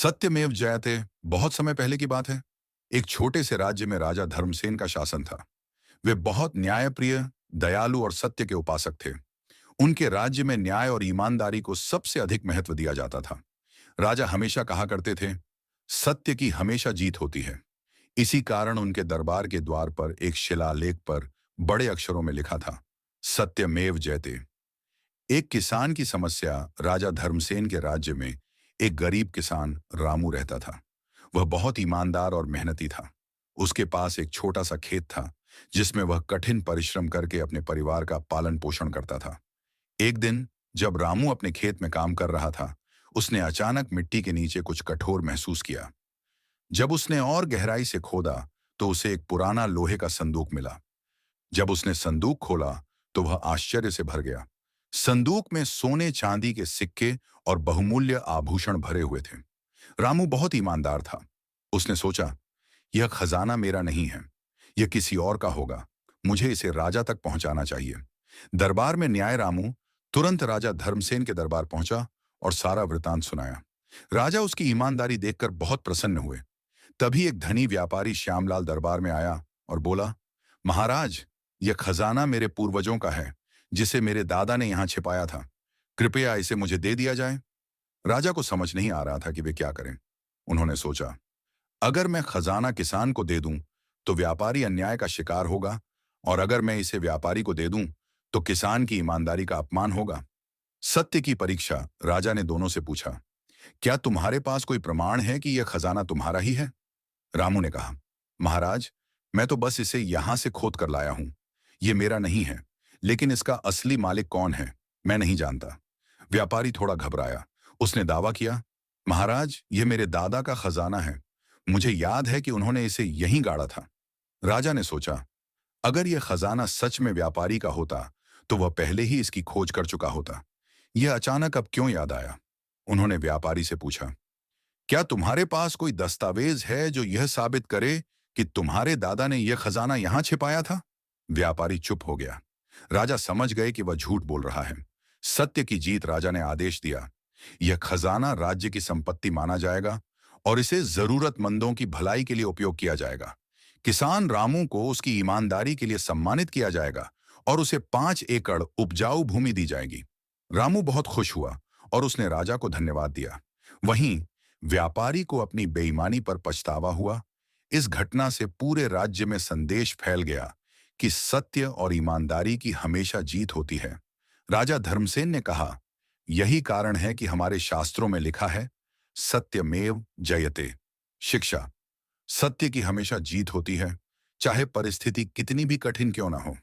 सत्यमेव जयते। बहुत समय पहले की बात है। एक छोटे से राज्य में राजा धर्मसेन का शासन था। वे बहुत न्यायप्रिय, दयालु और सत्य के उपासक थे। उनके राज्य में न्याय और ईमानदारी को सबसे अधिक महत्व दिया जाता था। राजा हमेशा कहा करते थे, सत्य की हमेशा जीत होती है। इसी कारण उनके दरबार के द्वार पर एक शिलालेख पर बड़े अक्षरों में लिखा था, सत्यमेव जयते। एक किसान की समस्या। राजा धर्मसेन के राज्य में एक गरीब किसान रामू रहता था। वह बहुत ईमानदार और मेहनती था। उसके पास एक छोटा सा खेत था, जिसमें वह कठिन परिश्रम करके अपने परिवार का पालन पोषण करता था। एक दिन जब रामू अपने खेत में काम कर रहा था, उसने अचानक मिट्टी के नीचे कुछ कठोर महसूस किया। जब उसने और गहराई से खोदा, तो उसे एक पुराना लोहे का संदूक मिला। जब उसने संदूक खोला, तो वह आश्चर्य से भर गया। संदूक में सोने चांदी के सिक्के और बहुमूल्य आभूषण भरे हुए थे। रामू बहुत ईमानदार था। उसने सोचा, यह खजाना मेरा नहीं है, यह किसी और का होगा। मुझे इसे राजा तक पहुंचाना चाहिए। दरबार में न्याय रामू तुरंत राजा धर्मसेन के दरबार पहुंचा और सारा वृतांत सुनाया। राजा उसकी ईमानदारी देखकर बहुत प्रसन्न हुए। तभी एक धनी व्यापारी श्यामलाल दरबार में आया और बोला, महाराज, यह खजाना मेरे पूर्वजों का है, जिसे मेरे दादा ने यहां छिपाया था। कृपया इसे मुझे दे दिया जाए। राजा को समझ नहीं आ रहा था कि वे क्या करें। उन्होंने सोचा, अगर मैं खजाना किसान को दे दूं, तो व्यापारी अन्याय का शिकार होगा, और अगर मैं इसे व्यापारी को दे दूं, तो किसान की ईमानदारी का अपमान होगा। सत्य की परीक्षा। राजा ने दोनों से पूछा, क्या तुम्हारे पास कोई प्रमाण है कि यह खजाना तुम्हारा ही है? रामू ने कहा, महाराज, मैं तो बस इसे यहां से खोद कर लाया हूं। यह मेरा नहीं है, लेकिन इसका असली मालिक कौन है, मैं नहीं जानता। व्यापारी थोड़ा घबराया। उसने दावा किया, महाराज, यह मेरे दादा का खजाना है। मुझे याद है कि उन्होंने इसे यहीं गाड़ा था। राजा ने सोचा, अगर यह खजाना सच में व्यापारी का होता, तो वह पहले ही इसकी खोज कर चुका होता। यह अचानक अब क्यों याद आया? उन्होंने व्यापारी से पूछा, क्या तुम्हारे पास कोई दस्तावेज है जो यह साबित करे कि तुम्हारे दादा ने यह खजाना यहां छिपाया था? व्यापारी चुप हो गया। राजा समझ गए कि वह झूठ बोल रहा है। सत्य की जीत। राजा ने आदेश दिया, यह खजाना राज्य की संपत्ति माना जाएगा और इसे जरूरतमंदों की भलाई के लिए उपयोग किया जाएगा। किसान रामू को उसकी ईमानदारी के लिए सम्मानित किया जाएगा और उसे 5 एकड़ उपजाऊ भूमि दी जाएगी। रामू बहुत खुश हुआ और उसने राजा को धन्यवाद दिया। वहीं व्यापारी को अपनी बेईमानी पर पछतावा हुआ। इस घटना से पूरे राज्य में संदेश फैल गया कि सत्य और ईमानदारी की हमेशा जीत होती है। राजा धर्मसेन ने कहा, यही कारण है कि हमारे शास्त्रों में लिखा है, सत्यमेव जयते। शिक्षा। सत्य की हमेशा जीत होती है, चाहे परिस्थिति कितनी भी कठिन क्यों ना हो।